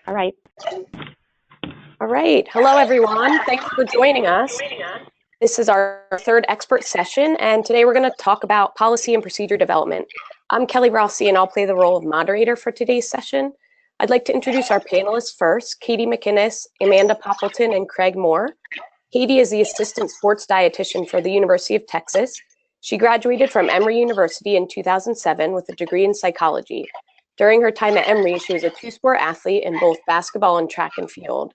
All right. All right. Hello, everyone. Thanks for joining us. This is our third expert session, and today we're going to talk about policy and procedure development. I'm Kelly Rossi, and I'll play the role of moderator for today's session. I'd like to introduce our panelists first, Katie McInnes, Amanda Poppleton, and Craig Moore. Katie is the assistant sports dietitian for the University of Texas. She graduated from Emory University in 2007 with a degree in psychology. During her time at Emory, she was a two-sport athlete in both basketball and track and field.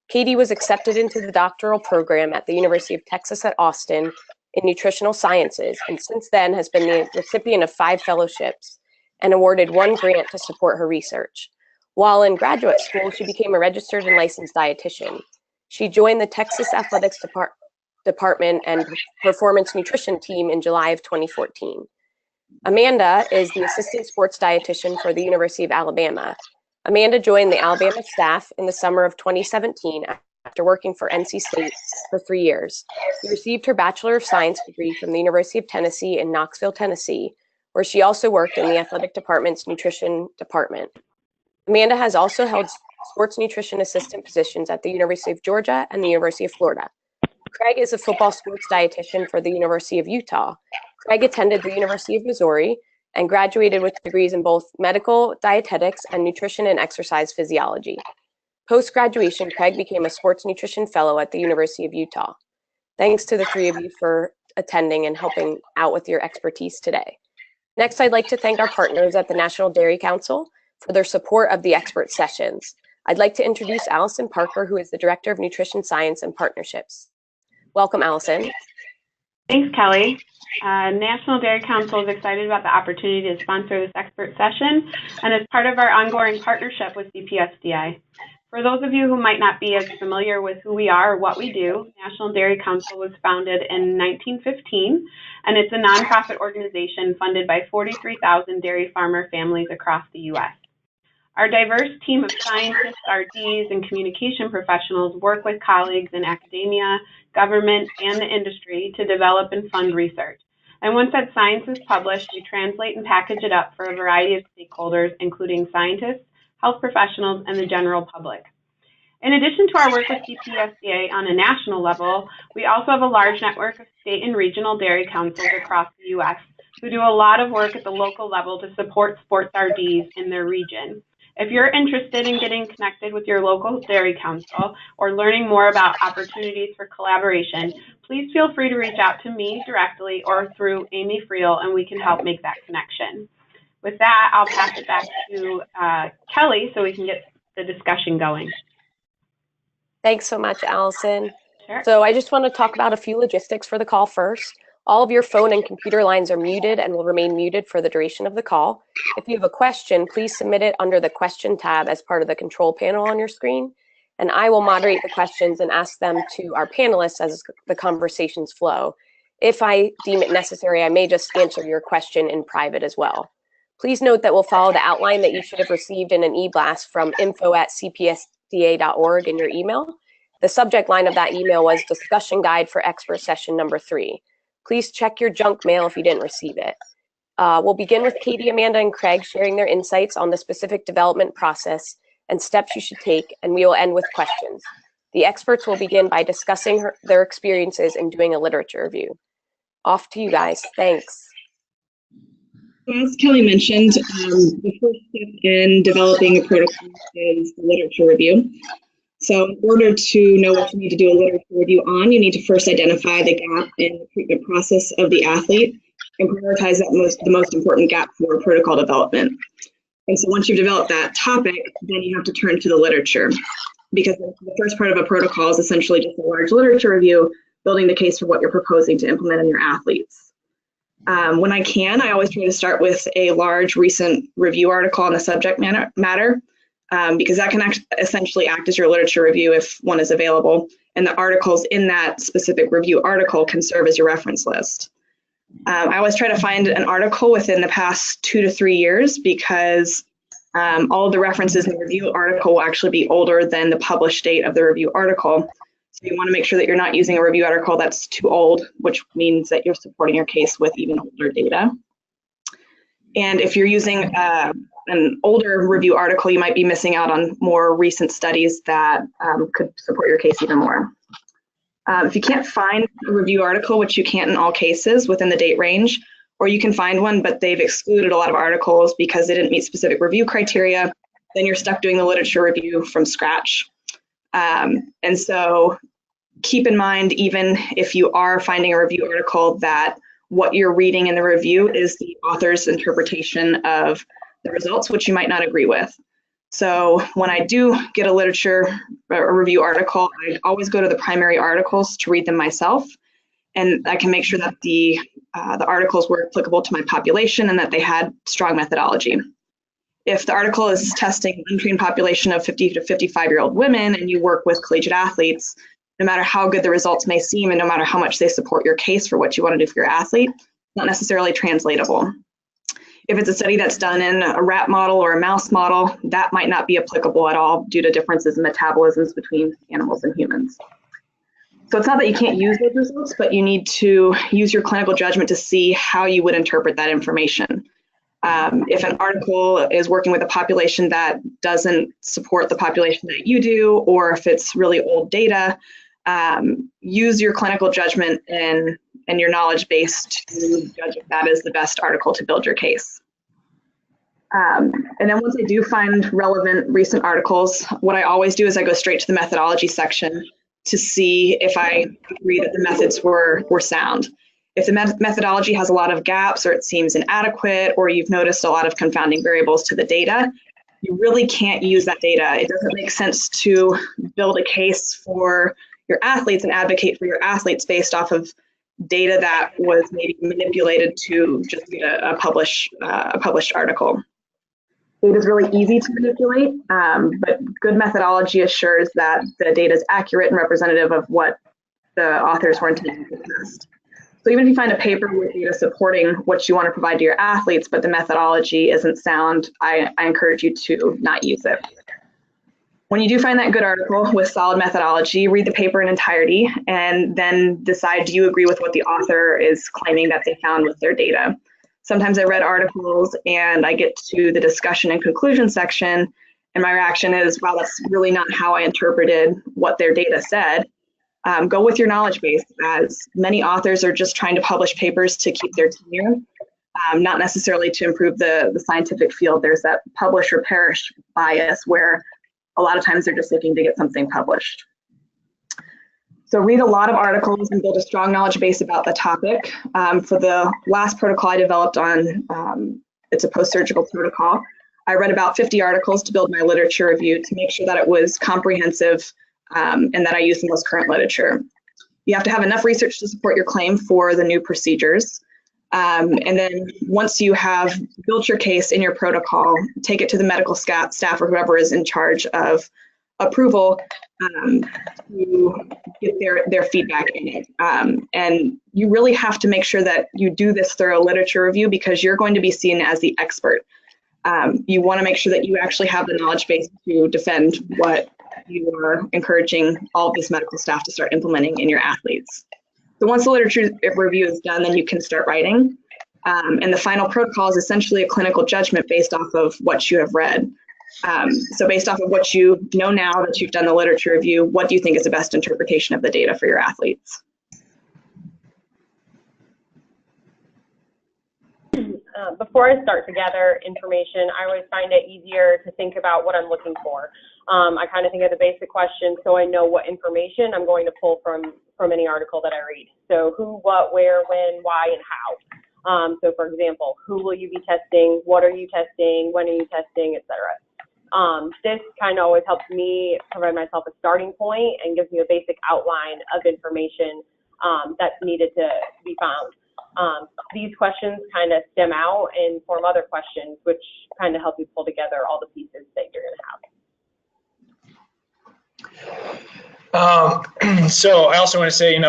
Katie was accepted into the doctoral program at the University of Texas at Austin in nutritional sciences, and since then has been the recipient of 5 fellowships and awarded 1 grant to support her research. While in graduate school, she became a registered and licensed dietitian. She joined the Texas Athletics Department and Performance Nutrition team in July of 2014. Amanda is the assistant sports dietitian for the University of Alabama. Amanda joined the Alabama staff in the summer of 2017 after working for NC State for 3 years. She received her Bachelor of Science degree from the University of Tennessee in Knoxville, Tennessee, where she also worked in the athletic department's nutrition department. Amanda has also held sports nutrition assistant positions at the University of Georgia and the University of Florida. Craig is a football sports dietitian for the University of Utah. Craig attended the University of Missouri and graduated with degrees in both medical dietetics and nutrition and exercise physiology. Post-graduation, Craig became a sports nutrition fellow at the University of Utah. Thanks to the 3 of you for attending and helping out with your expertise today. Next, I'd like to thank our partners at the National Dairy Council for their support of the expert sessions. I'd like to introduce Allison Parker, who is the Director of Nutrition Science and Partnerships. Welcome, Allison. Thanks, Kelly. National Dairy Council is excited about the opportunity to sponsor this expert session, and it's part of our ongoing partnership with CPSDA. For those of you who might not be as familiar with who we are or what we do, National Dairy Council was founded in 1915, and it's a nonprofit organization funded by 43,000 dairy farmer families across the U.S. Our diverse team of scientists, RDs, and communication professionals work with colleagues in academia, government, and the industry to develop and fund research. And once that science is published, we translate and package it up for a variety of stakeholders, including scientists, health professionals, and the general public. In addition to our work with CPSDA on a national level, we also have a large network of state and regional dairy councils across the U.S. who do a lot of work at the local level to support sports RDs in their region. If you're interested in getting connected with your local dairy council or learning more about opportunities for collaboration, please feel free to reach out to me directly or through Amy Friel, and we can help make that connection. With that, I'll pass it back to Kelly so we can get the discussion going. Thanks so much, Allison. Sure. So I just want to talk about a few logistics for the call first. All of your phone and computer lines are muted and will remain muted for the duration of the call. If you have a question, please submit it under the question tab as part of the control panel on your screen, and I will moderate the questions and ask them to our panelists as the conversations flow. If I deem it necessary, I may just answer your question in private as well. Please note that we'll follow the outline that you should have received in an e-blast from info@cpsda.org in your email. The subject line of that email was Discussion Guide for Expert Session Number 3. Please check your junk mail if you didn't receive it. We'll begin with Katie, Amanda, and Craig sharing their insights on the specific development process and steps you should take, and we will end with questions. The experts will begin by discussing their experiences in doing a literature review. Off to you guys. Thanks. As Kelly mentioned, the first step in developing a protocol is the literature review. So in order to know what you need to do a literature review on, you need to first identify the gap in the treatment process of the athlete and prioritize the most important gap for protocol development. And so once you've developed that topic, then you have to turn to the literature, because the first part of a protocol is essentially just a large literature review, building the case for what you're proposing to implement in your athletes. When I can, I always try to start with a large recent review article on the subject matter. Because that can essentially act as your literature review if one is available, and the articles in that specific review article can serve as your reference list. I always try to find an article within the past 2 to 3 years, because all of the references in the review article will actually be older than the published date of the review article. So you want to make sure that you're not using a review article that's too old, which means that you're supporting your case with even older data. And if you're using an older review article, you might be missing out on more recent studies that could support your case even more. If you can't find a review article, which you can't in all cases within the date range, or you can find one, but they've excluded a lot of articles because they didn't meet specific review criteria, then you're stuck doing the literature review from scratch. And so keep in mind, even if you are finding a review article, that what you're reading in the review is the author's interpretation of the results, which you might not agree with. So when I do get a literature or review article, I always go to the primary articles to read them myself. And I can make sure that the articles were applicable to my population and that they had strong methodology. If the article is testing an untrained population of 50 to 55-year-old women and you work with collegiate athletes, no matter how good the results may seem and no matter how much they support your case for what you want to do for your athlete, not necessarily translatable. If it's a study that's done in a rat model or a mouse model, that might not be applicable at all due to differences in metabolisms between animals and humans. So it's not that you can't use those results, but you need to use your clinical judgment to see how you would interpret that information. If an article is working with a population that doesn't support the population that you do, or if it's really old data, use your clinical judgment and your knowledge base to judge if that is the best article to build your case. And then once I do find relevant recent articles, what I always do is I go straight to the methodology section to see if I agree that the methods were sound. If the methodology has a lot of gaps or it seems inadequate or you've noticed a lot of confounding variables to the data, you really can't use that data. It doesn't make sense to build a case for your athletes and advocate for your athletes based off of data that was maybe manipulated to just get a published article. Data is really easy to manipulate, but good methodology assures that the data is accurate and representative of what the authors were intending to test. So even if you find a paper with data supporting what you want to provide to your athletes, but the methodology isn't sound, I encourage you to not use it. When you do find that good article with solid methodology, read the paper in entirety and then decide, do you agree with what the author is claiming that they found with their data? Sometimes I read articles and I get to the discussion and conclusion section and my reaction is, wow, that's really not how I interpreted what their data said. Go with your knowledge base, as many authors are just trying to publish papers to keep their tenure, not necessarily to improve the scientific field. There's that publish or perish bias where a lot of times they're just looking to get something published. So read a lot of articles and build a strong knowledge base about the topic. For the last protocol I developed on, it's a post-surgical protocol, I read about 50 articles to build my literature review to make sure that it was comprehensive and that I used the most current literature. You have to have enough research to support your claim for the new procedures. And then once you have built your case in your protocol, take it to the medical staff or whoever is in charge of approval to get their feedback in it. And you really have to make sure that you do this thorough literature review because you're going to be seen as the expert. You want to make sure that you actually have the knowledge base to defend what you are encouraging all of this medical staff to start implementing in your athletes. So once the literature review is done, then you can start writing. And the final protocol is essentially a clinical judgment based off of what you have read. So based off of what you know now that you've done the literature review, what do you think is the best interpretation of the data for your athletes? Before I start to gather information, I always find it easier to think about what I'm looking for. I kind of think of the basic questions so I know what information I'm going to pull from any article that I read. So who, what, where, when, why, and how. So for example, who will you be testing? What are you testing? When are you testing, etc. This kind of always helps me provide myself a starting point and gives me a basic outline of information that's needed to be found. These questions kind of stem out and form other questions, which kind of help you pull together all the pieces that you're going to have. So I also want to say,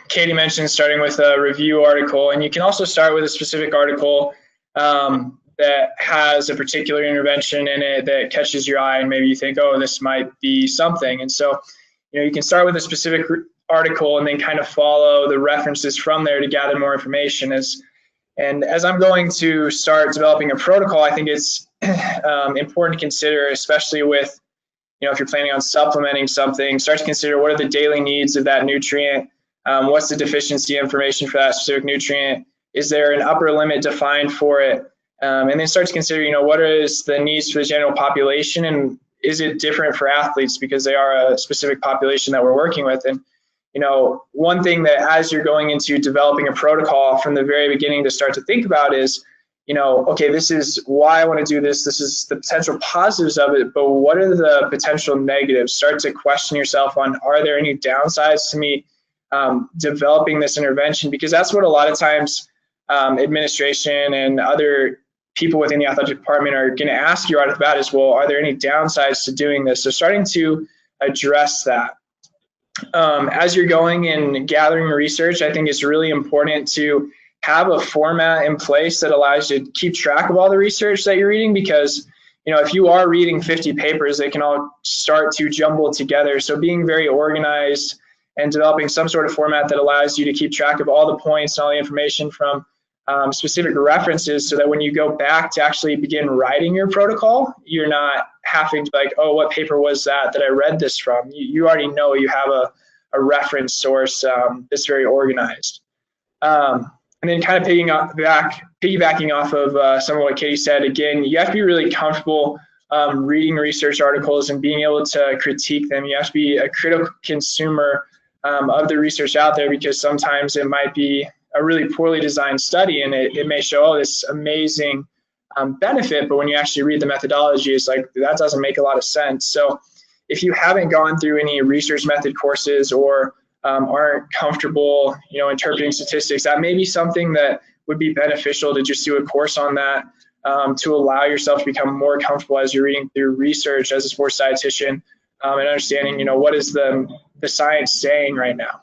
Katie mentioned starting with a review article, and you can also start with a specific article that has a particular intervention in it that catches your eye, and maybe you think, oh, this might be something. And so, you can start with a specific article and then kind of follow the references from there to gather more information. As And as I'm going to start developing a protocol, I think it's important to consider, especially with, if you're planning on supplementing something, start to consider what are the daily needs of that nutrient, what's the deficiency information for that specific nutrient, is there an upper limit defined for it, and then start to consider, what is the needs for the general population, and is it different for athletes because they are a specific population that we're working with. And one thing that as you're going into developing a protocol from the very beginning to start to think about is, okay, this is why I want to do this. This is the potential positives of it, but what are the potential negatives? Start to question yourself on, are there any downsides to me developing this intervention? Because that's what a lot of times administration and other people within the athletic department are going to ask you right off the bat is, well, are there any downsides to doing this? So starting to address that. As you're going and gathering research, I think it's really important to have a format in place that allows you to keep track of all the research that you're reading, because if you are reading 50 papers, they can all start to jumble together. So being very organized and developing some sort of format that allows you to keep track of all the points and all the information from specific references, so that when you go back to actually begin writing your protocol, you're not having to like, oh, what paper was that I read this from? You already know you have a reference source that's very organized. And then kind of piggybacking off of some of what Katie said, again, you have to be really comfortable reading research articles and being able to critique them. You have to be a critical consumer of the research out there, because sometimes it might be a really poorly designed study and it may show, oh, this amazing benefit, but when you actually read the methodology, it's like, that doesn't make a lot of sense. So if you haven't gone through any research method courses or aren't comfortable, interpreting statistics, that may be something that would be beneficial to just do a course on that, to allow yourself to become more comfortable as you're reading through research as a sports dietitian, and understanding, what is the science saying right now.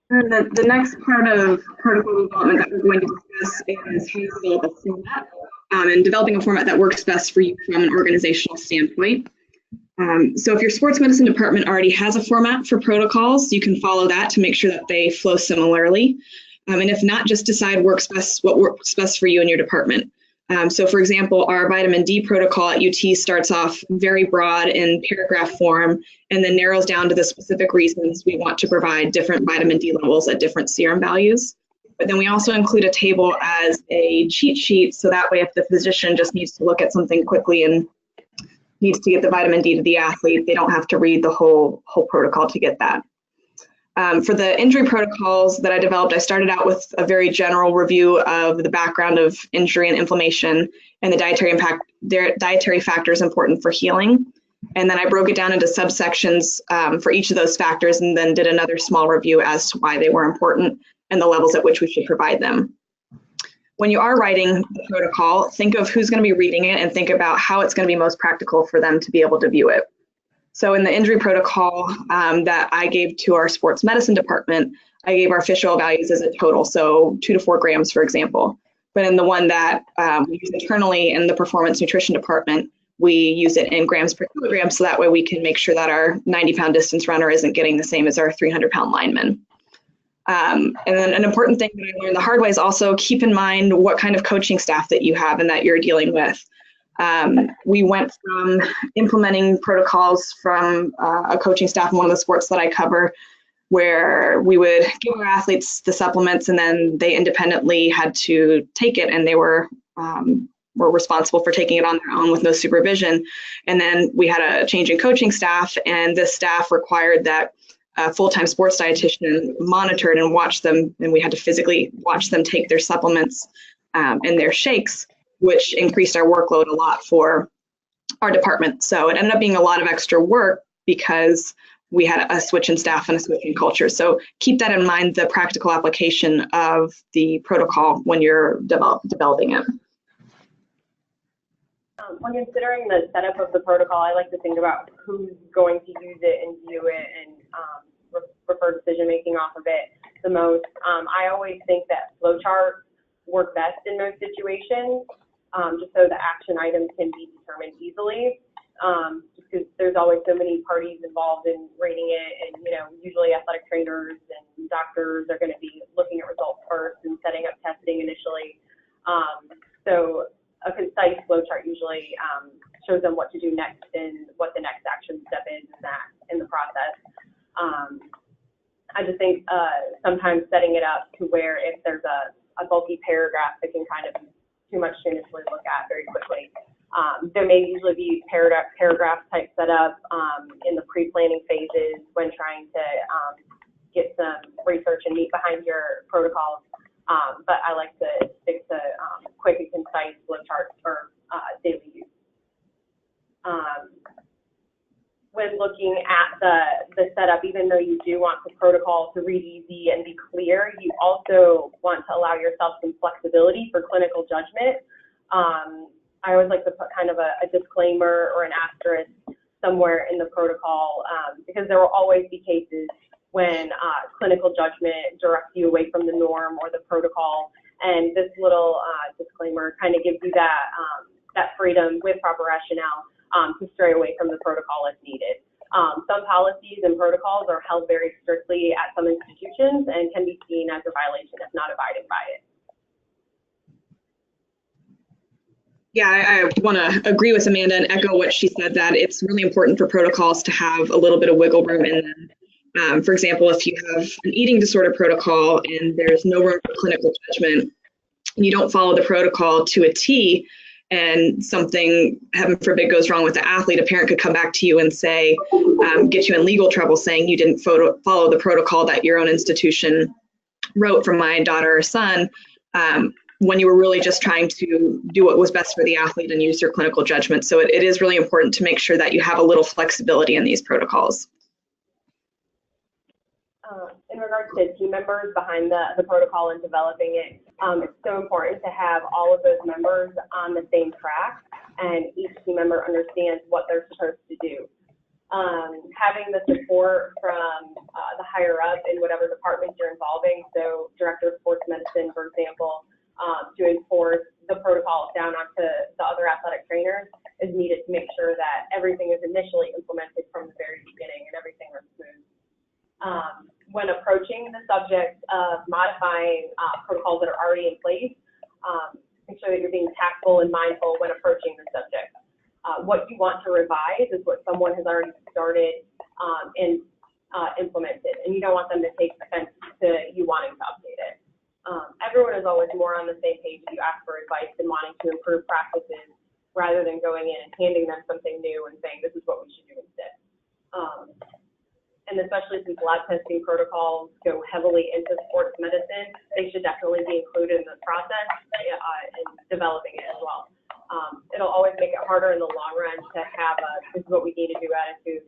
And the next part of protocol development that we're going to discuss is how to develop a format, and developing a format that works best for you from an organizational standpoint. So if your sports medicine department already has a format for protocols, you can follow that to make sure that they flow similarly. And if not, just decide what works best for you and your department. So for example, our vitamin D protocol at UT starts off very broad in paragraph form and then narrows down to the specific reasons we want to provide different vitamin D levels at different serum values. But then we also include a table as a cheat sheet, so that way if the physician just needs to look at something quickly and needs to get the vitamin D to the athlete, they don't have to read the whole protocol to get that. For the injury protocols that I developed, I started out with a very general review of the background of injury and inflammation and the dietary factors important for healing. And then I broke it down into subsections for each of those factors, and then did another small review as to why they were important and the levels at which we should provide them. When you are writing the protocol, think of who's going to be reading it and think about how it's going to be most practical for them to be able to view it. So in the injury protocol that I gave to our sports medicine department, I gave our fish oil values as a total, so 2 to 4 grams, for example. But in the one that we use internally in the performance nutrition department, we use it in grams per kilogram, so that way we can make sure that our 90-pound distance runner isn't getting the same as our 300-pound lineman. And then an important thing that I learned the hard way is also keep in mind what kind of coaching staff that you have and that you're dealing with. We went from implementing protocols from a coaching staff in one of the sports that I cover, where we would give our athletes the supplements and then they independently had to take it, and they were responsible for taking it on their own with no supervision. And then we had a change in coaching staff, and this staff required that a full-time sports dietitian monitored and watched them, and we had to physically watch them take their supplements and their shakes, which increased our workload a lot for our department. So it ended up being a lot of extra work because we had a switch in staff and a switch in culture. So keep that in mind, the practical application of the protocol when you're developing it. When considering the setup of the protocol, I like to think about who's going to use it and view it and refer decision-making off of it the most. I always think that flowcharts work best in most situations, just so the action items can be determined easily. just because there's always so many parties involved in rating it, and usually athletic trainers and doctors are going to be looking at results first and setting up testing initially. So a concise flow chart usually shows them what to do next and what the next action step is in the process. I just think sometimes setting it up to where if there's a bulky paragraph that can kind of be too much to initially look at very quickly. There may usually be paragraph type setup in the pre-planning phases when trying to get some research and meat behind your protocols. But I like to stick to quick and concise flow charts for daily use. When looking at the setup, even though you do want the protocol to read easy and be clear, you also want to allow yourself some flexibility for clinical judgment. I always like to put kind of a disclaimer or an asterisk somewhere in the protocol because there will always be cases when clinical judgment directs you away from the norm or the protocol. And this little disclaimer kind of gives you that freedom with proper rationale to stray away from the protocol if needed. Some policies and protocols are held very strictly at some institutions and can be seen as a violation if not abiding by it. Yeah, I want to agree with Amanda and echo what she said, that it's really important for protocols to have a little bit of wiggle room in them. For example, if you have an eating disorder protocol and there's no room for clinical judgment, and you don't follow the protocol to a T, and something, heaven forbid, goes wrong with the athlete, a parent could come back to you and say, get you in legal trouble saying you didn't follow the protocol that your own institution wrote for my daughter or son, when you were really just trying to do what was best for the athlete and use your clinical judgment. So it is really important to make sure that you have a little flexibility in these protocols. In regards to team members behind the protocol and developing it, it's so important to have all of those members on the same track and each team member understands what they're supposed to do. Having the support from the higher up in whatever department you're involving, so director of sports medicine, for example, to enforce the protocol down onto the other athletic trainers is needed to make sure that everything is initially implemented from the very beginning and everything runs smooth. When approaching the subject of modifying protocols that are already in place, make sure that you're being tactful and mindful when approaching the subject. What you want to revise is what someone has already started and implemented, and you don't want them to take offense to you wanting to update it. Everyone is always more on the same page if you ask for advice and wanting to improve practices rather than going in and handing them something new and saying this is what we should do instead. And especially since lab testing protocols go heavily into sports medicine, they should definitely be included in the process and developing it as well. It'll always make it harder in the long run to have a this is what we need to do attitude.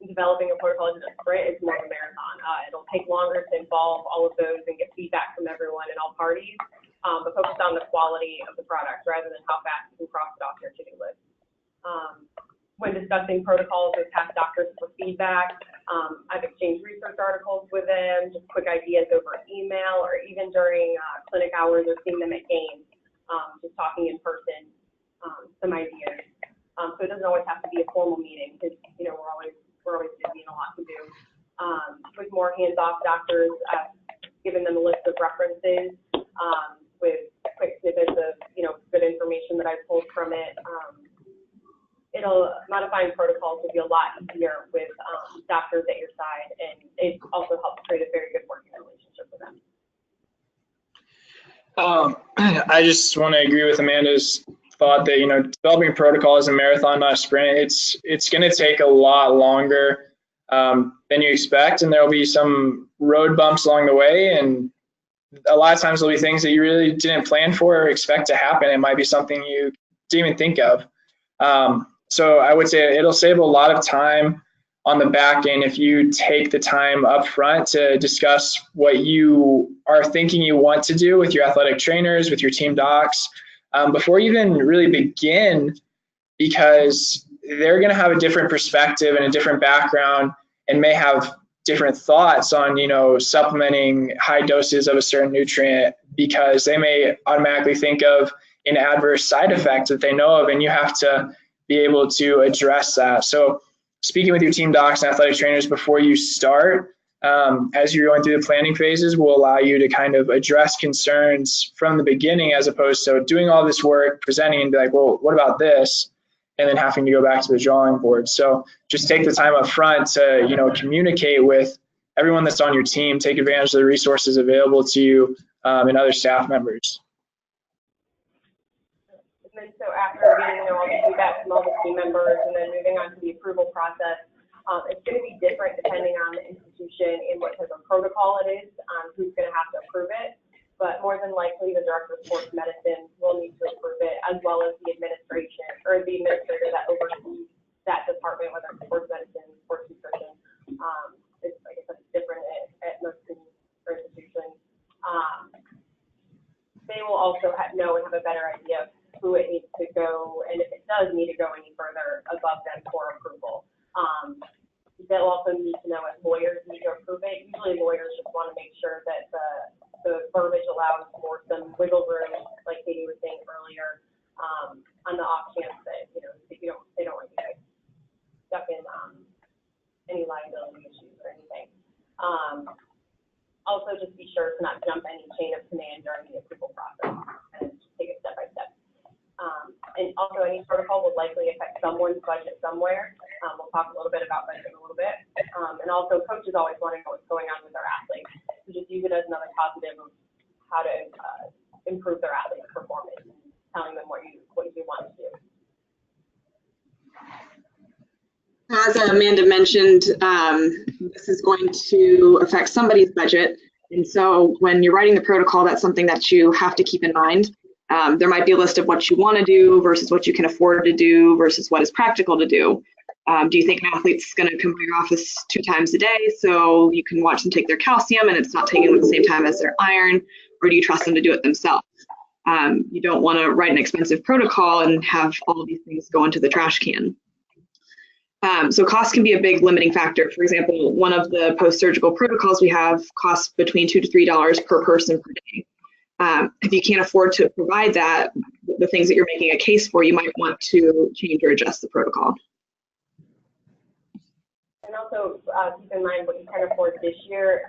Developing a protocol as a sprint is more of a marathon. It'll take longer to involve all of those and get feedback from everyone and all parties, but focus on the quality of the product rather than how fast you can cross it off your to-do list. When discussing protocols with past doctors for feedback, I've exchanged research articles with them, just quick ideas over email, or even during clinic hours or seeing them at games, just talking in person, some ideas. So it doesn't always have to be a formal meeting because we're always busy and a lot to do. With more hands-off doctors, I've given them a list of references with quick snippets of good information that I've pulled from it. Modifying protocols will be a lot easier with doctors at your side, and it also helps create a very good working relationship with them. I just want to agree with Amanda's thought that developing protocol is a marathon, not a sprint. It's going to take a lot longer than you expect, and there will be some road bumps along the way, and a lot of times there'll be things that you really didn't plan for or expect to happen. It might be something you didn't even think of. So I would say it'll save a lot of time on the back end if you take the time up front to discuss what you are thinking you want to do with your athletic trainers, with your team docs, before you even really begin, because they're going to have a different perspective and a different background and may have different thoughts on, supplementing high doses of a certain nutrient, because they may automatically think of an adverse side effect that they know of, and you have to be able to address that. So speaking with your team docs and athletic trainers before you start, as you're going through the planning phases, will allow you to kind of address concerns from the beginning, as opposed to doing all this work, presenting and be like, well, what about this? And then having to go back to the drawing board. So just take the time up front to, communicate with everyone that's on your team, take advantage of the resources available to you and other staff members. And then so after getting all the feedback from all the team members and then moving on to the approval process, it's going to be different depending on the institution and what type of protocol it is, who's going to have to approve it. But more than likely, the director of sports medicine will need to approve it, as well as the administration or the administrator that oversees that department, whether it's sports medicine, sports nutrition. It's, I guess, that's different at most institutions. They will also know and have a better idea of who it needs to go, and if it does need to go any further above them for approval. They'll also need to know if lawyers need to approve it. Usually lawyers just want to make sure that the verbiage allows for some wiggle room, like Katie was saying earlier, on the off chance that, they don't want you guys stuck in any liability issues or anything. Also, just be sure to not jump any chain of command during the approval process and just take it step by step. And also, any protocol will likely affect someone's budget somewhere. We'll talk a little bit about budget in a little bit. And also, coaches always want to know what's going on with their athletes. So just use it as another positive of how to improve their athlete's performance, and telling them what you want to do. As Amanda mentioned, this is going to affect somebody's budget. And so when you're writing the protocol, that's something that you have to keep in mind. There might be a list of what you want to do versus what you can afford to do versus what is practical to do. Do you think an athlete's going to come to your office 2 times a day so you can watch them take their calcium and it's not taken at the same time as their iron, or do you trust them to do it themselves? You don't want to write an expensive protocol and have all of these things go into the trash can. So cost can be a big limiting factor. For example, one of the post-surgical protocols we have costs between $2 to $3 per person per day. If you can't afford to provide that, the things that you're making a case for, you might want to change or adjust the protocol. And also keep in mind what you can afford this year.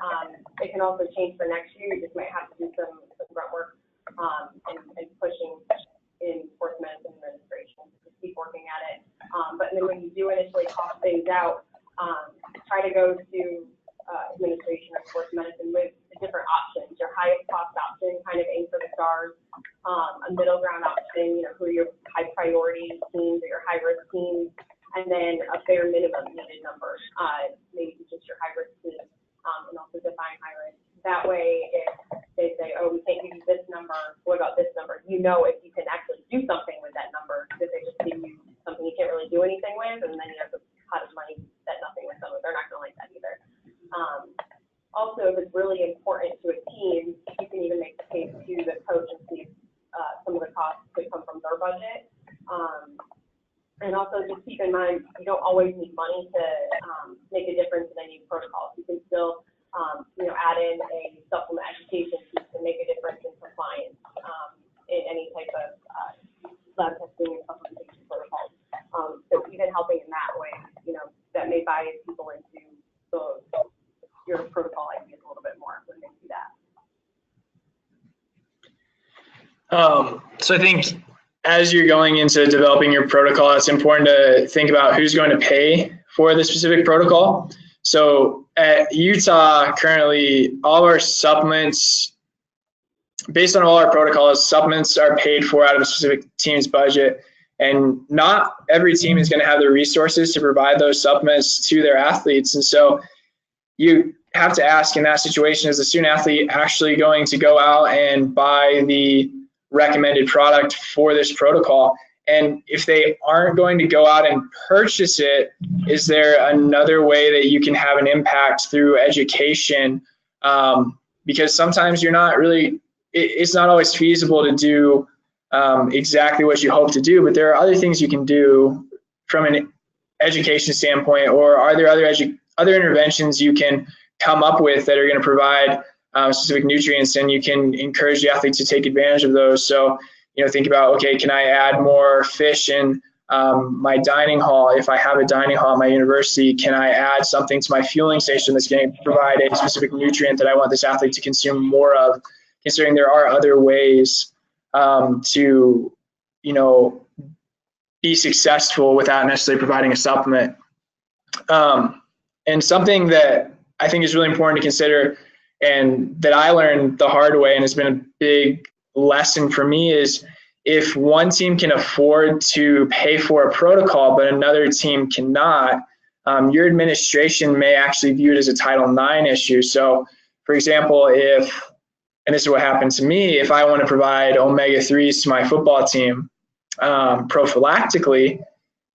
It can also change for next year. You just might have to do some grunt work and pushing in sports medicine administration. Just keep working at it. But then when you do initially cost things out, try to go to administration or sports medicine with different options. Your highest cost option, kind of aim for the stars. A middle ground option, who are your high priority teams or your high risk teams, and then a bare minimum needed number. Maybe just your high risk team, and also define high risk. That way, if they say, oh, we can't give you this number, what about this number? If you can actually do something with that number, because they just give you something you can't really do anything with, and then you have to pot of money that nothing with them. They're not going to like that either. Also, if it's really important to a team, you can even make the case to the coach and see if some of the costs could come from their budget. And also just keep in mind, you don't always need money to make a difference in any protocols. You can still, add in a supplement education piece to make a difference in compliance in any type of lab testing and supplementation protocols. So even helping in that way, that may bias people into your protocol ideas a little bit more when they do that. So I think as you're going into developing your protocol, it's important to think about who's going to pay for the specific protocol. So at Utah, currently, all of our supplements, based on all our protocols, supplements are paid for out of a specific team's budget. And not every team is going to have the resources to provide those supplements to their athletes. And so you have to ask in that situation, is the student athlete actually going to go out and buy the recommended product for this protocol? And if they aren't going to go out and purchase it, is there another way that you can have an impact through education? Because sometimes it's not always feasible to do exactly what you hope to do, but there are other things you can do from an education standpoint, or are there other interventions you can come up with that are going to provide specific nutrients, and you can encourage the athlete to take advantage of those. So, think about, okay, can I add more fish in my dining hall, if I have a dining hall at my university, can I add something to my fueling station that's going to provide a specific nutrient that I want this athlete to consume more of, considering there are other ways to, be successful without necessarily providing a supplement. And something that I think is really important to consider, and that I learned the hard way and has been a big lesson for me, is if one team can afford to pay for a protocol but another team cannot, your administration may actually view it as a Title IX issue. So, for example, and this is what happened to me, if I want to provide omega-3s to my football team prophylactically,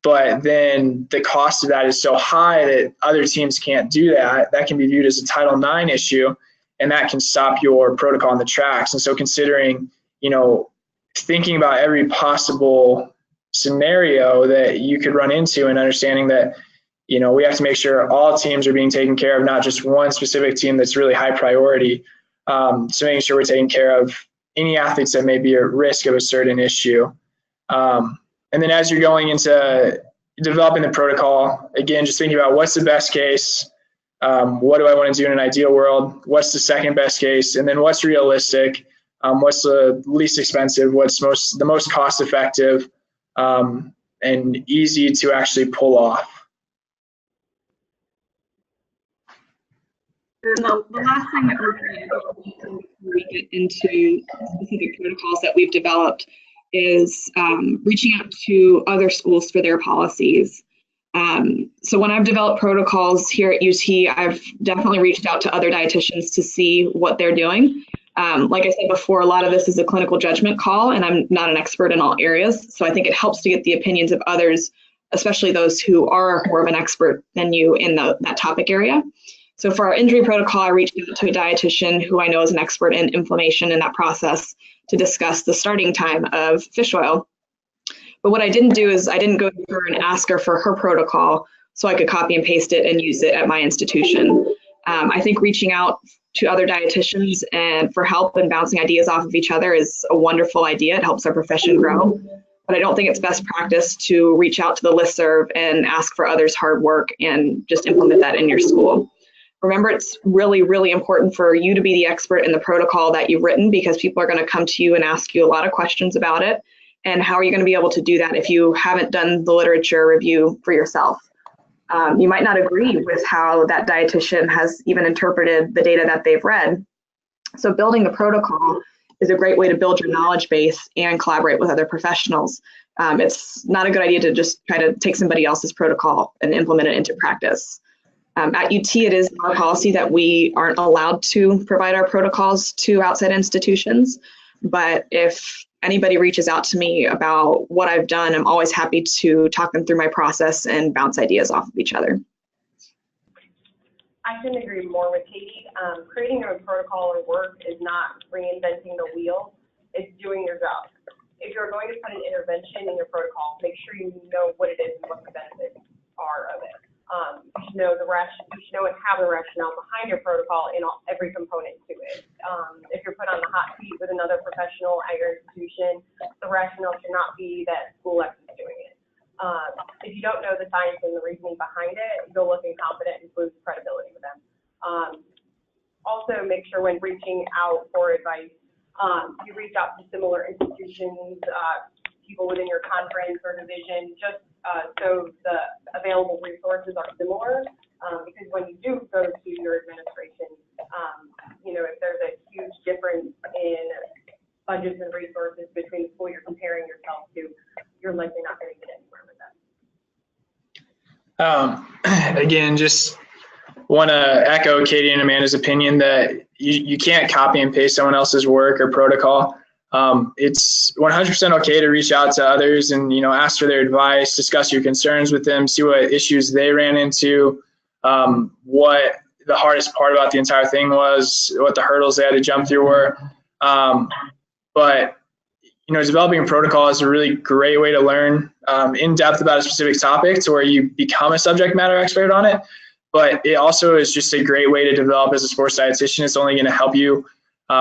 but then the cost of that is so high that other teams can't do that, that can be viewed as a Title IX issue, and that can stop your protocol in the tracks. And so considering, thinking about every possible scenario that you could run into, and understanding that, we have to make sure all teams are being taken care of, not just one specific team that's really high priority. So making sure we're taking care of any athletes that may be at risk of a certain issue. And then as you're going into developing the protocol, again, just thinking about what's the best case, what do I want to do in an ideal world, what's the second best case, and then what's realistic, what's the least expensive, what's the most cost effective, and easy to actually pull off. And the last thing that we're going to do before we get into specific protocols that we've developed is reaching out to other schools for their policies. So when I've developed protocols here at UT, I've definitely reached out to other dietitians to see what they're doing. Like I said before, a lot of this is a clinical judgment call, and I'm not an expert in all areas. So I think it helps to get the opinions of others, especially those who are more of an expert than you in that topic area. So for our injury protocol, I reached out to a dietitian who I know is an expert in inflammation in that process to discuss the starting time of fish oil. But what I didn't do is I didn't go to her and ask her for her protocol so I could copy and paste it and use it at my institution. I think reaching out to other dietitians and for help and bouncing ideas off of each other is a wonderful idea. It helps our profession grow. But I don't think it's best practice to reach out to the listserv and ask for others' hard work and just implement that in your school. Remember, it's really, really important for you to be the expert in the protocol that you've written, because people are going to come to you and ask you a lot of questions about it. And how are you going to be able to do that if you haven't done the literature review for yourself? You might not agree with how that dietitian has even interpreted the data that they've read. So building the protocol is a great way to build your knowledge base and collaborate with other professionals. It's not a good idea to just try to take somebody else's protocol and implement it into practice. At UT, it is our policy that we aren't allowed to provide our protocols to outside institutions. But if anybody reaches out to me about what I've done, I'm always happy to talk them through my process and bounce ideas off of each other. I couldn't agree more with Katie. Creating a protocol or work is not reinventing the wheel. It's doing your job. If you're going to put an intervention in your protocol, make sure you know what it is and what the benefits are of it. You should know and have the rationale behind your protocol in every component to it. If you're put on the hot seat with another professional at your institution, the rationale should not be that School X is doing it. If you don't know the science and the reasoning behind it, you'll look incompetent and lose credibility with them. Also, make sure when reaching out for advice, you reach out to similar institutions, people within your conference or division, just so the available resources are similar. Because when you do go to your administration, if there's a huge difference in budgets and resources between the school you're comparing yourself to, you're likely not going to get anywhere with them. Again, just want to echo Katie and Amanda's opinion that you can't copy and paste someone else's work or protocol. It's 100% okay to reach out to others and, ask for their advice, discuss your concerns with them, see what issues they ran into, what the hardest part about the entire thing was, what the hurdles they had to jump through were. But developing a protocol is a really great way to learn in depth about a specific topic to where you become a subject matter expert on it. But it also is just a great way to develop as a sports dietitian. It's only going to help you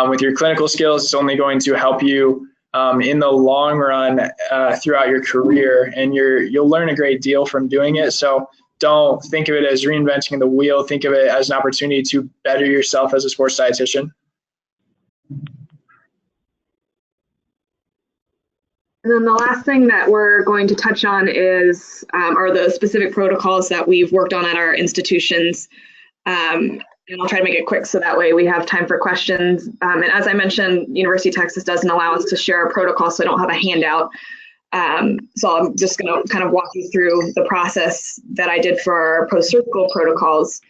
with your clinical skills. It's only going to help you in the long run throughout your career, and you'll learn a great deal from doing it. So don't think of it as reinventing the wheel. Think of it as an opportunity to better yourself as a sports dietitian. And then the last thing that we're going to touch on is are the specific protocols that we've worked on at our institutions. And I'll try to make it quick so that way we have time for questions. And as I mentioned, University of Texas doesn't allow us to share a protocol, so I don't have a handout. So I'm just going to kind of walk you through the process that I did for our post-surgical protocols.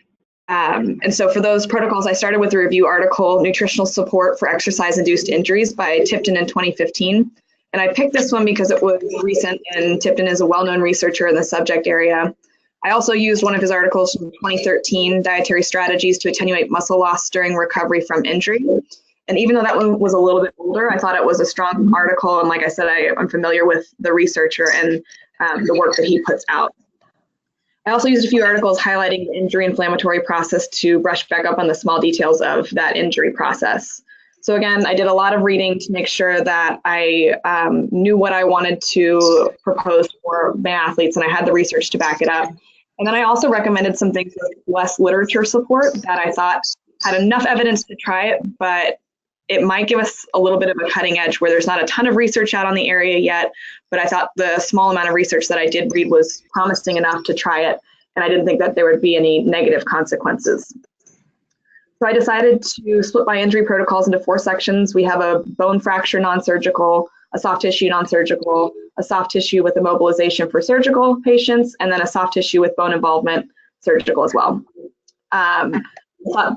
And so for those protocols, I started with a review article, Nutritional Support for Exercise-Induced Injuries by Tipton in 2015. And I picked this one because it was recent, and Tipton is a well-known researcher in the subject area. I also used one of his articles from 2013, Dietary Strategies to Attenuate Muscle Loss During Recovery from Injury. And even though that one was a little bit older, I thought it was a strong article. And like I said, I'm familiar with the researcher and the work that he puts out. I also used a few articles highlighting the injury inflammatory process to brush back up on the small details of that injury process. So again, I did a lot of reading to make sure that I knew what I wanted to propose for my athletes, and I had the research to back it up. And then I also recommended some things with less literature support that I thought had enough evidence to try it, but it might give us a little bit of a cutting edge where there's not a ton of research out on the area yet, but I thought the small amount of research that I did read was promising enough to try it, and I didn't think that there would be any negative consequences. So I decided to split my injury protocols into 4 sections. We have a bone fracture non-surgical, a soft tissue non-surgical, a soft tissue with immobilization for surgical patients, and then a soft tissue with bone involvement surgical as well.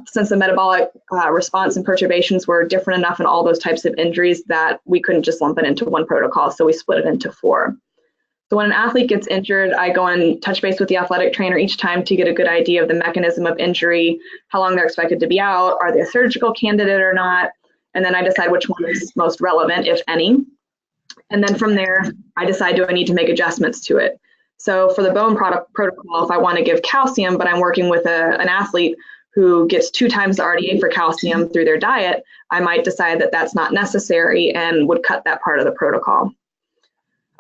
Since the metabolic response and perturbations were different enough in all those types of injuries that we couldn't just lump it into one protocol, so we split it into 4. So when an athlete gets injured, I go and touch base with the athletic trainer each time to get a good idea of the mechanism of injury, how long they're expected to be out, are they a surgical candidate or not, and then I decide which one is most relevant, if any. And then from there, I decide, do I need to make adjustments to it? So for the bone protocol, if I want to give calcium, but I'm working with an athlete who gets 2 times the RDA for calcium through their diet, I might decide that that's not necessary and would cut that part of the protocol.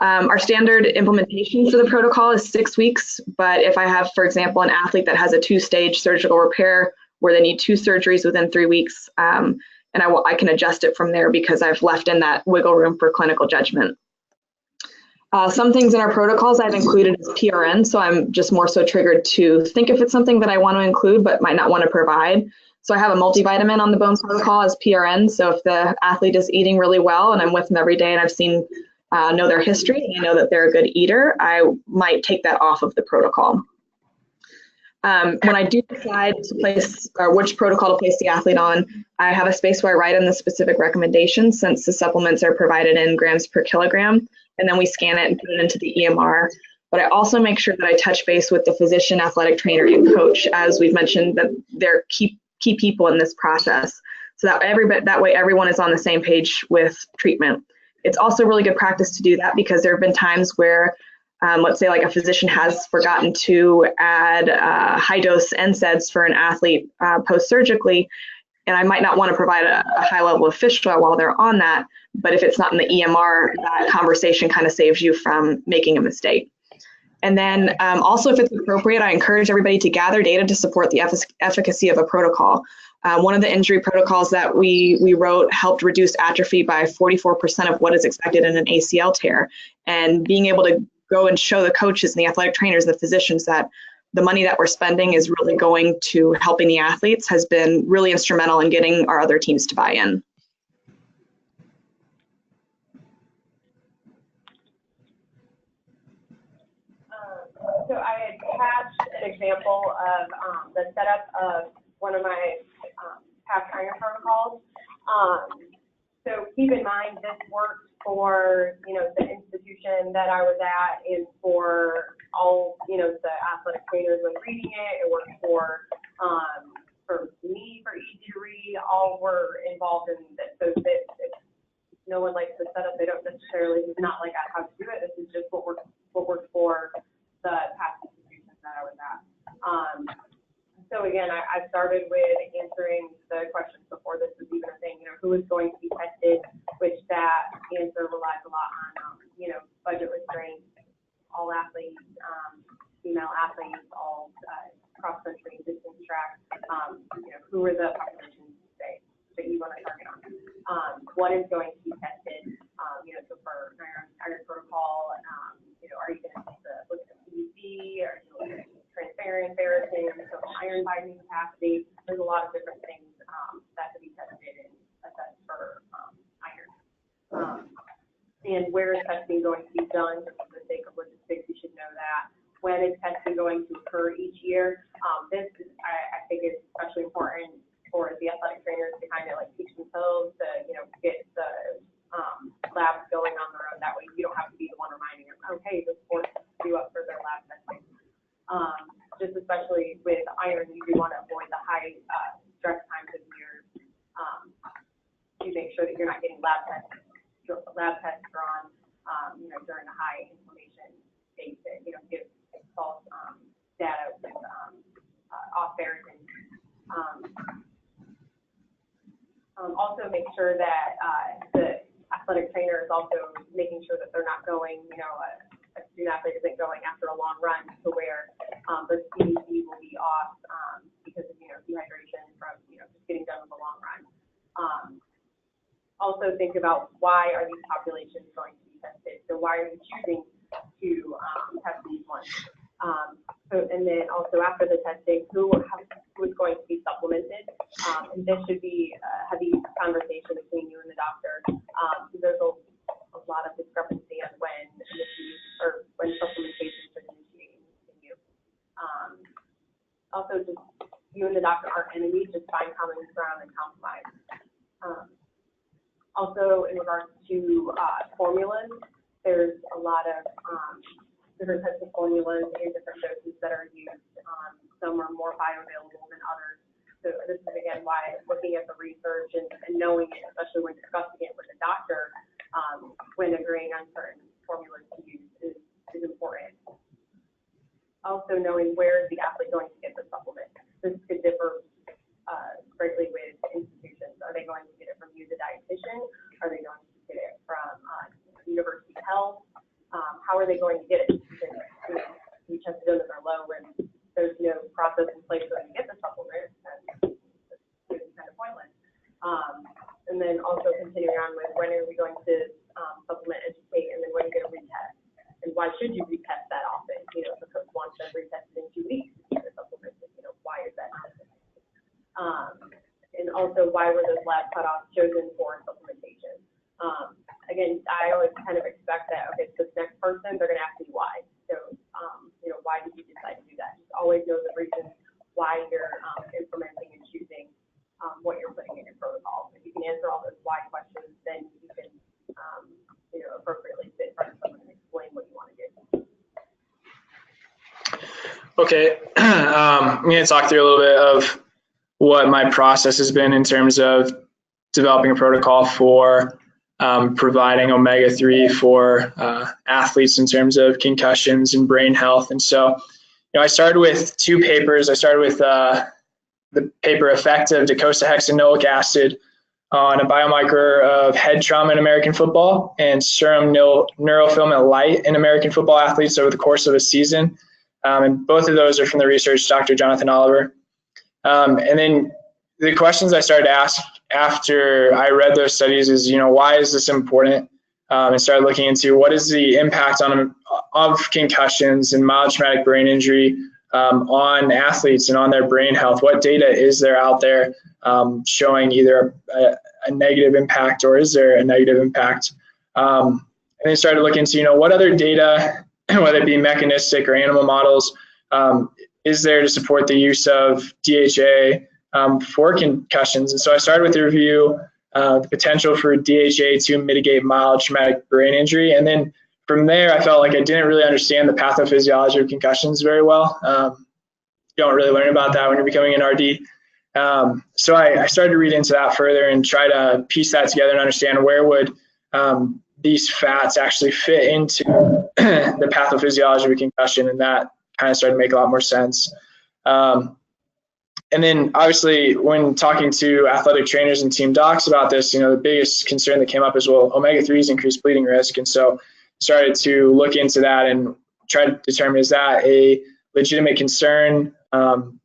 Our standard implementation for the protocol is 6 weeks, but if I have, for example, an athlete that has a 2-stage surgical repair where they need 2 surgeries within 3 weeks, and I can adjust it from there because I've left in that wiggle room for clinical judgment. Some things in our protocols I've included as PRN, so I'm just more so triggered to think if it's something that I want to include but might not want to provide. So I have a multivitamin on the bone protocol as PRN, so if the athlete is eating really well and I'm with them every day and I've know their history and I know that they're a good eater, I might take that off of the protocol. When I do decide to place or which protocol to place the athlete on, I have a space where I write in the specific recommendations since the supplements are provided in grams per kilogram, and then we scan it and put it into the EMR. But I also make sure that I touch base with the physician, athletic trainer, and coach, as we've mentioned, that they're key people in this process, so that way everyone is on the same page with treatment. It's also really good practice to do that because there have been times where, let's say like a physician has forgotten to add high-dose NSAIDs for an athlete post-surgically, and I might not want to provide a high level of fish oil while they're on that, but if it's not in the EMR, that conversation kind of saves you from making a mistake. And then also, if it's appropriate, I encourage everybody to gather data to support the efficacy of a protocol. One of the injury protocols that we wrote helped reduce atrophy by 44% of what is expected in an ACL tear. And being able to go and show the coaches and the athletic trainers, the physicians, that the money that we're spending is really going to helping the athletes has been really instrumental in getting our other teams to buy in. So I attached an example of the setup of one of my past iron protocols. So keep in mind this works for, the institution that I was at and for all, the athletic trainers when reading it. It works for me, for easy to read. All were involved in this. So if no one likes the setup, they don't necessarily, it's not like how to do it. This is just what works for the past institutions that I was at. So again, I started with answering the questions before this was even a thing, who is going to be tested, which that, answer relies a lot on, budget restraints, all athletes, female athletes, all cross-country, distance track, who are the populations that you want to target on. What is going to be tested, so for iron protocol, are you going to look at the PVC, are you looking at transparent ferritin, so iron binding capacity? There's a lot of different things that could be tested and assessed for iron. And where is testing going to be done? Just for the sake of logistics, you should know that. When is testing going to occur each year? This is, I think, is especially important for the athletic trainers to kind of teach themselves to, get the labs going on their own. That way, you don't have to be the one reminding them, okay, the sport's due up for their lab testing. Just especially with iron, you do want to avoid the high stress times of year to make sure that you're not getting lab tests drawn, during a high inflammation state that, gives false data with off ferritin. Also make sure that the athletic trainer is also making sure that they're not going, a student athlete isn't going after a long run to where the CDC will be off because of, dehydration from, just getting done with a long run. Also think about why are these populations going to be tested? So why are you choosing to test these ones? And then also after the testing, who is going to be supplemented? And this should be a heavy conversation between you and the doctor. There's a lot of discrepancy on when supplementation should initiate and continue. Also, just you and the doctor aren't enemies, just find common ground and compromise. Also, in regards to formulas, there's a lot of different types of formulas and different doses that are used. Some are more bioavailable than others. So this is, again, why looking at the research and knowing it, especially when discussing it with a doctor, when agreeing on certain formulas to use is important. Also knowing where is the athlete going to get the supplement. This could differ greatly with institutions. Are they going to get it from you, the dietitian? Are they going to get it from University Health? How are they going to get it? Because you test them if they're low and there's no process in place for them to get the supplement, and it's kind of pointless. And then also continuing on with when are we going to supplement, educate, and then when are you going to retest? And why should you retest that often? If the coach wants them retested in 2 weeks to get the supplement, why is that not? And also, why were those lab cutoffs chosen for supplementation? Again, I always kind of expect that, okay, this next person, they're going to ask me why. So, why did you decide to do that? Just always know the reason why you're implementing and choosing what you're putting in your protocol. If you can answer all those why questions, then you can, appropriately sit in front of someone and explain what you want to do. Okay, I'm going to talk through a little bit of what my process has been in terms of developing a protocol for providing omega-3 for athletes in terms of concussions and brain health. And so, I started with 2 papers. I started with the paper Effect of docosahexaenoic acid on a biomarker of head trauma in American football and serum neurofilament light in American football athletes over the course of a season. And both of those are from the research Dr. Jonathan Oliver. And then the questions I started to ask after I read those studies is, why is this important? And started looking into what is the impact of concussions and mild traumatic brain injury on athletes and on their brain health. What data is there out there showing either a negative impact, or is there a negative impact? And then started looking into, what other data, whether it be mechanistic or animal models, is there to support the use of DHA for concussions. And so I started with the review, the potential for DHA to mitigate mild traumatic brain injury. And then from there, I felt like I didn't really understand the pathophysiology of concussions very well. You don't really learn about that when you're becoming an RD. So I started to read into that further and try to piece that together and understand where would these fats actually fit into the pathophysiology of a concussion, and that kind of started to make a lot more sense. And then obviously when talking to athletic trainers and team docs about this, the biggest concern that came up is, well, omega-3s increase bleeding risk. And so started to look into that and try to determine, is that a legitimate concern?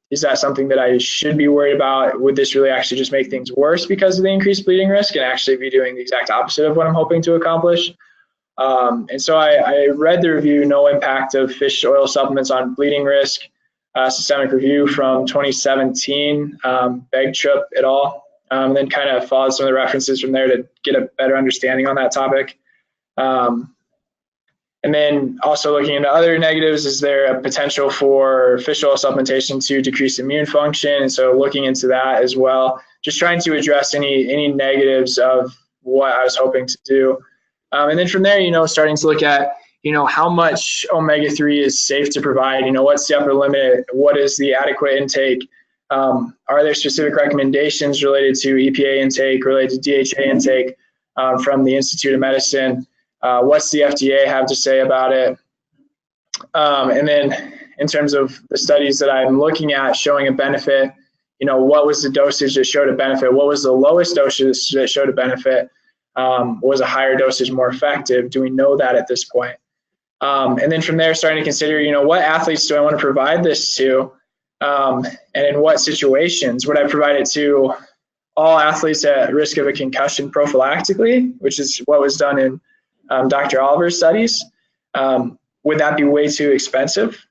Is that something that I should be worried about? Would this really actually just make things worse because of the increased bleeding risk and actually be doing the exact opposite of what I'm hoping to accomplish? And so I read the review, No Impact of Fish Oil Supplements on Bleeding Risk, systemic review from 2017, Begtrup et al. And then kind of followed some of the references from there to get a better understanding on that topic. And then also looking into other negatives, is there a potential for fish oil supplementation to decrease immune function? And so looking into that as well, just trying to address any negatives of what I was hoping to do. And then from there, starting to look at, how much omega-3 is safe to provide, what's the upper limit, what is the adequate intake? Are there specific recommendations related to EPA intake, related to DHA intake from the Institute of Medicine? What's the FDA have to say about it? And then in terms of the studies that I'm looking at showing a benefit, what was the dosage that showed a benefit? What was the lowest dosage that showed a benefit? Was a higher dosage more effective? Do we know that at this point? And then from there, starting to consider, what athletes do I want to provide this to? And in what situations? Would I provide it to all athletes at risk of a concussion prophylactically, which is what was done in Dr. Oliver's studies? Would that be way too expensive?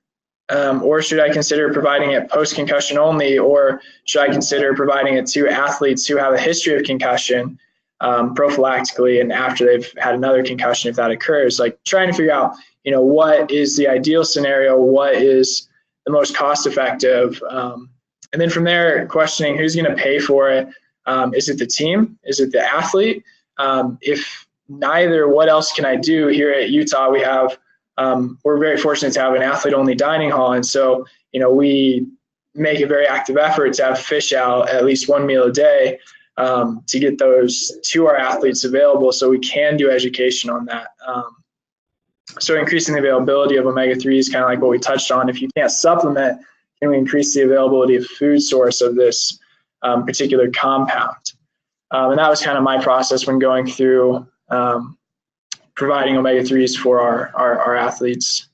Or should I consider providing it post-concussion only? Or should I consider providing it to athletes who have a history of concussion prophylactically and after they've had another concussion if that occurs? Like trying to figure out, what is the ideal scenario? What is the most cost effective? And then from there, questioning who's going to pay for it. Is it the team? Is it the athlete? If neither, what else can I do? Here at Utah, we have, we're very fortunate to have an athlete-only dining hall. And so, we make a very active effort to have fish out at least one meal a day to get those to our athletes available so we can do education on that. So increasing the availability of omega-3 is kind of like what we touched on. If you can't supplement, can we increase the availability of food source of this particular compound? And that was kind of my process when going through providing omega-3s for our athletes.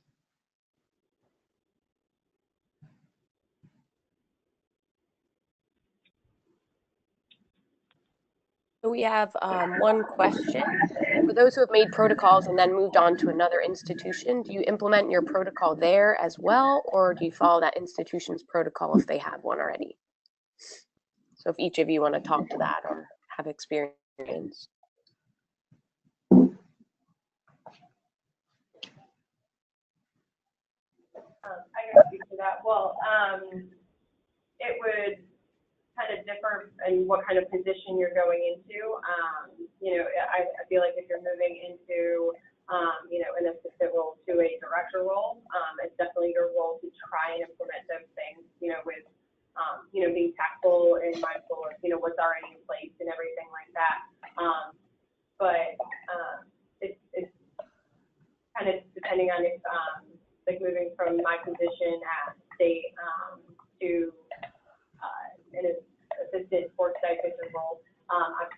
So we have one question. For those who have made protocols and then moved on to another institution, do you implement your protocol there as well, or do you follow that institution's protocol if they have one already? So if each of you want to talk to that or have experience. I can speak to that. Well, it would kind of differ in what kind of position you're going into. I feel like if you're moving into, an assistant role to a director role, it's definitely your role to try and implement those things, with, being tactful and mindful of, what's already in place and everything like that. But it's kind of depending on if, like moving from my position at state to an assistant sports dietitian role, I'm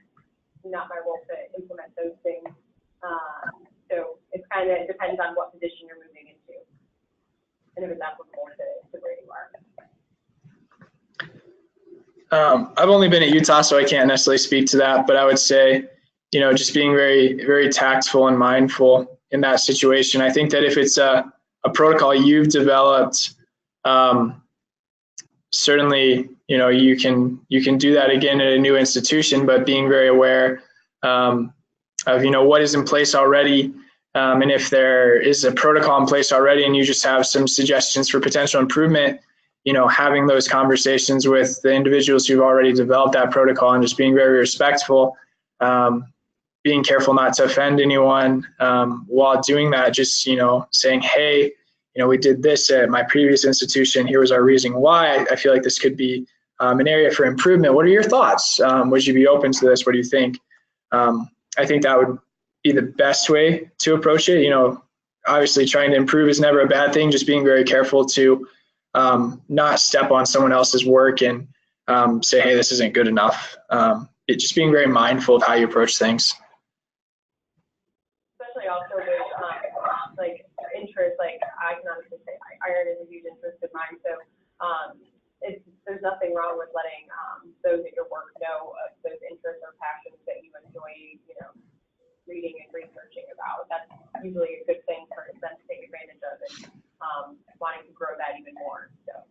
not my role to implement those things. So it kind of depends on what position you're moving into and if it's applicable to where you are. I've only been at Utah, so I can't necessarily speak to that, but I would say, just being very, very tactful and mindful in that situation. I think that if it's a protocol you've developed, certainly, you can do that again at a new institution, but being very aware of, what is in place already. And if there is a protocol in place already and you just have some suggestions for potential improvement, having those conversations with the individuals who've already developed that protocol and just being very respectful, being careful not to offend anyone while doing that, just, saying, hey, we did this at my previous institution. Here was our reason why. I feel like this could be an area for improvement. What are your thoughts? Would you be open to this? What do you think? I think that would be the best way to approach it. Obviously trying to improve is never a bad thing. Just being very careful to not step on someone else's work and say, hey, this isn't good enough. Just being very mindful of how you approach things. Especially also with like interest, like I can honestly say iron is a huge interest of mine. So there's nothing wrong with letting those at your work know of those interests or passions that you enjoy, reading and researching about. That's usually a good thing for them to take advantage of and wanting to grow that even more. So.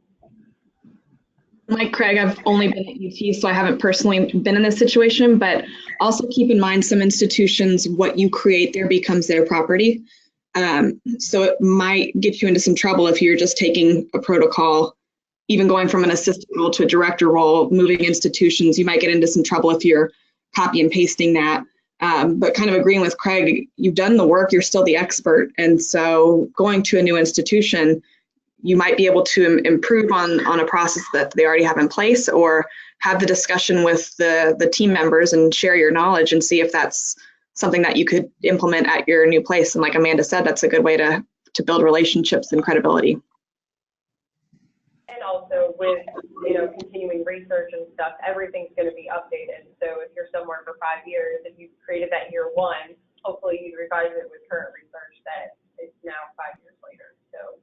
Like Craig, I've only been at UT, so I haven't personally been in this situation, but also keep in mind some institutions, what you create there becomes their property. So it might get you into some trouble if you're just taking a protocol, even going from an assistant role to a director role, moving institutions. You might get into some trouble if you're copy and pasting that. But kind of agreeing with Craig, you've done the work, you're still the expert. And so going to a new institution, you might be able to improve on a process that they already have in place, or have the discussion with the team members and share your knowledge and see if that's something that you could implement at your new place. And like Amanda said, that's a good way to build relationships and credibility. And also with, continuing research and stuff, everything's going to be updated. So if you're somewhere for 5 years, if you created that year one, hopefully you'd revise it with current research that is now 5 years later. So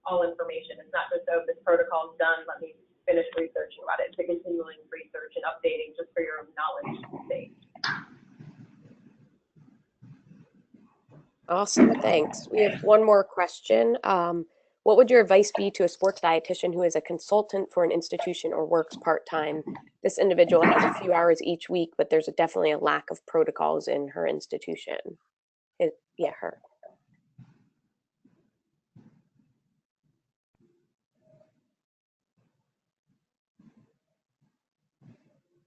all information. It's not just, this protocol is done, let me finish researching about it. It's a continuing research and updating just for your own knowledge sake. Awesome, thanks. We have one more question. What would your advice be to a sports dietitian who is a consultant for an institution or works part-time? This individual has a few hours each week, but there's definitely a lack of protocols in her institution. Her.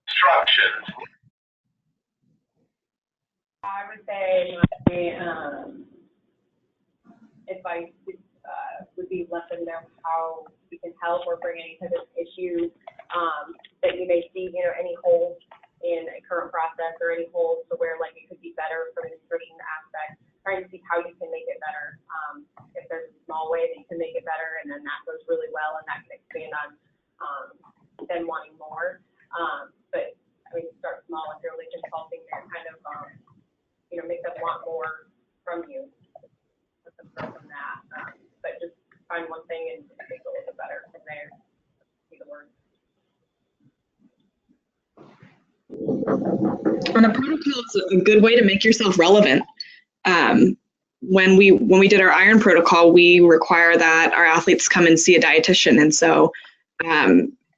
Instructions. I would say my advice would be let them know how we can help or bring any type of issue that you may see, any holes in a current process or any holes to where like it could be better from a nutrition aspect, trying to see how you can make it better. If there's a small way that you can make it better and then that goes really well and that can expand on them wanting more. But I mean, start small if you're really consulting and kind of, make them want more from you. Let them grow from that. But just find one thing and make it a little bit better from there. See the word. And a protocol is a good way to make yourself relevant. When we did our iron protocol, we require that our athletes come and see a dietitian. And so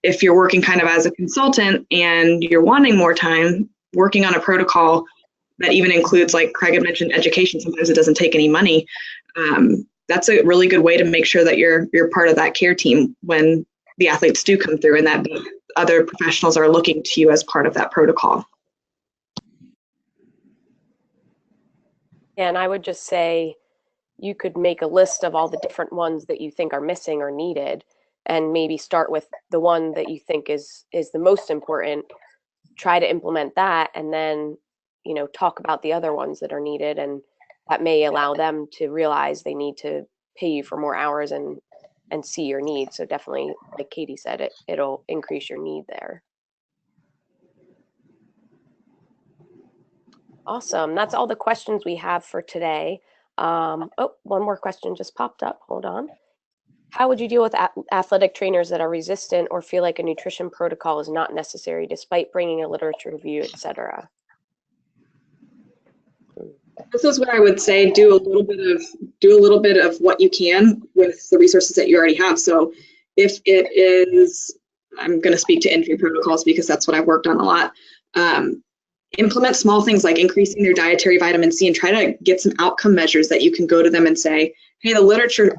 if you're working kind of as a consultant and you're wanting more time, working on a protocol that even includes, like Craig had mentioned, education, sometimes it doesn't take any money. That's a really good way to make sure that you're part of that care team when the athletes do come through and that other professionals are looking to you as part of that protocol. And I would just say you could make a list of all the different ones that you think are missing or needed, and maybe start with the one that you think is the most important, try to implement that, and then, talk about the other ones that are needed, and that may allow them to realize they need to pay you for more hours and see your needs. So definitely, like Katie said, it'll increase your need there. Awesome. That's all the questions we have for today. One more question just popped up. Hold on. How would you deal with athletic trainers that are resistant or feel like a nutrition protocol is not necessary despite bringing a literature review, etc.? This is where I would say do a little bit of what you can with the resources that you already have. So if it is, I'm going to speak to injury protocols because that's what I've worked on a lot. Implement small things like increasing their dietary vitamin C and try to get some outcome measures that you can go to them and say, hey, the literature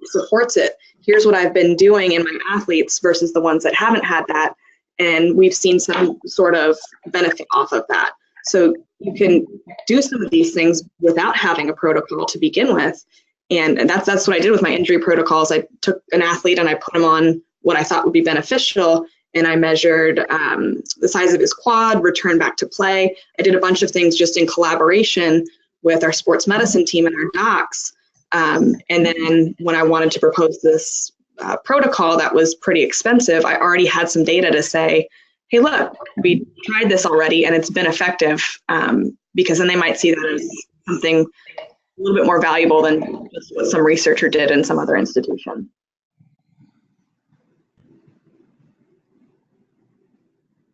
supports it. Here's what I've been doing in my athletes versus the ones that haven't had that. And we've seen some sort of benefit off of that. So you can do some of these things without having a protocol to begin with. And that's what I did with my injury protocols. I took an athlete and I put him on what I thought would be beneficial. And I measured the size of his quad, return back to play. I did a bunch of things just in collaboration with our sports medicine team and our docs. And then when I wanted to propose this protocol that was pretty expensive, I already had some data to say, hey, look, we tried this already and it's been effective, because then they might see that as something a little bit more valuable than just what some researcher did in some other institution.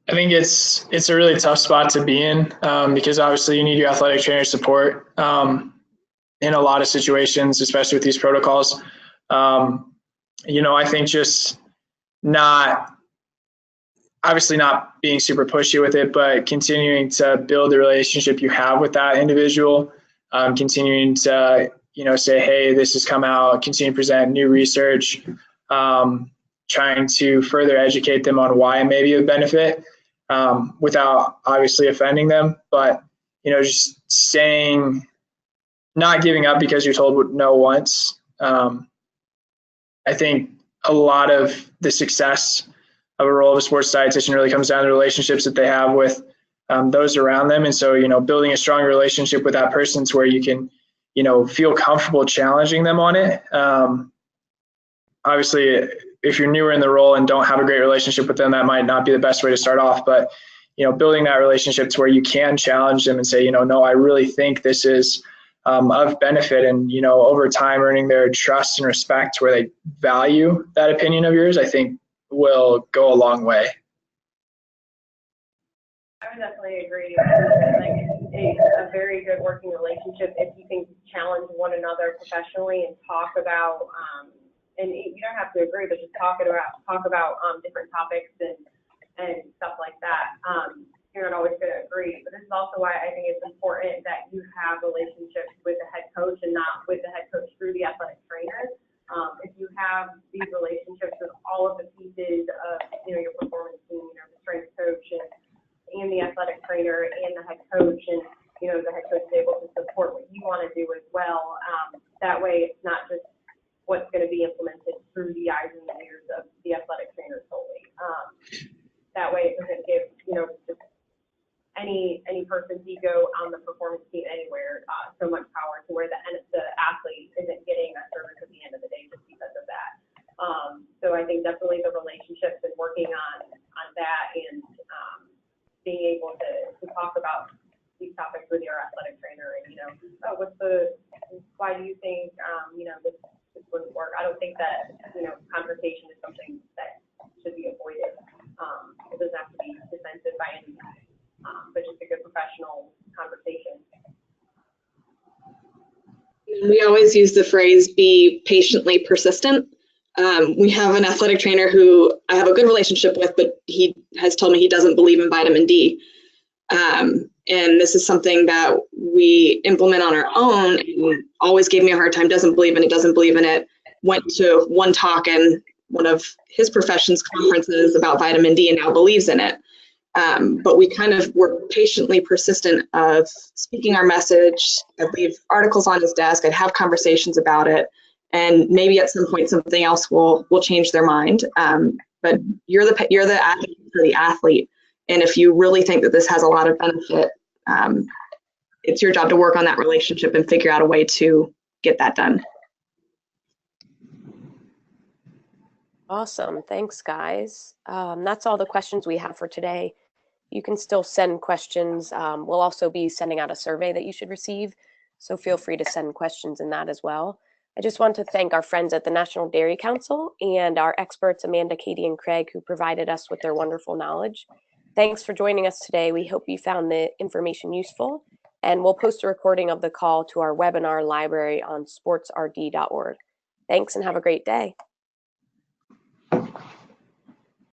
I think it's a really tough spot to be in, because obviously you need your athletic trainer support in a lot of situations, especially with these protocols. I think just obviously not being super pushy with it, but continuing to build the relationship you have with that individual, continuing to, say, hey, this has come out, continue to present new research, trying to further educate them on why it may be a benefit, without obviously offending them, but, just not giving up because you're told no once. I think a lot of the success of a role of a sports dietitian really comes down to the relationships that they have with those around them. And so, building a strong relationship with that person to where you can, feel comfortable challenging them on it. Obviously, if you're newer in the role and don't have a great relationship with them, that might not be the best way to start off. But, building that relationship to where you can challenge them and say, no, I really think this is of benefit, and, over time earning their trust and respect where they value that opinion of yours, I think will go a long way. I would definitely agree. It's a very good working relationship if you can challenge one another professionally and talk about, and you don't have to agree, but just talk about different topics and stuff like that. You're not always going to agree, but this is also why I think it's important that you have relationships with the head coach and not with the head coach through the athletic trainer. If you have these relationships with all of the pieces of, your performance team, the strength coach and the athletic trainer and the head coach, and, the head coach is able to support what you want to do as well. That way it's not just what's going to be implemented through the eyes and the ears of the athletic trainer solely. That way it doesn't give, just any person's ego on the performance team anywhere so much power to where the athlete isn't getting that service at the end of the day just because of that. So I think definitely the relationships and working on that and being able to talk about these topics with your athletic trainer and, why do you think, this wouldn't work? I don't think that, conversation is something that should be avoided. It doesn't have to be defensive by any means. But just a good professional conversation. We always use the phrase, be patiently persistent. We have an athletic trainer who I have a good relationship with, but he has told me he doesn't believe in vitamin D. And this is something that we implement on our own, and always gave me a hard time, doesn't believe in it, went to one talk in one of his profession's conferences about vitamin D and now believes in it. But we kind of were patiently persistent of speaking our message. I'd leave articles on his desk. I'd have conversations about it. And maybe at some point something else will change their mind. But you're the advocate for the athlete. And if you really think that this has a lot of benefit, it's your job to work on that relationship and figure out a way to get that done. Awesome. Thanks, guys. That's all the questions we have for today. You can still send questions. We'll also be sending out a survey that you should receive, so feel free to send questions in that as well. I just want to thank our friends at the National Dairy Council and our experts, Amanda, Katie, and Craig, who provided us with their wonderful knowledge. Thanks for joining us today. We hope you found the information useful, and we'll post a recording of the call to our webinar library on sportsrd.org. Thanks and have a great day.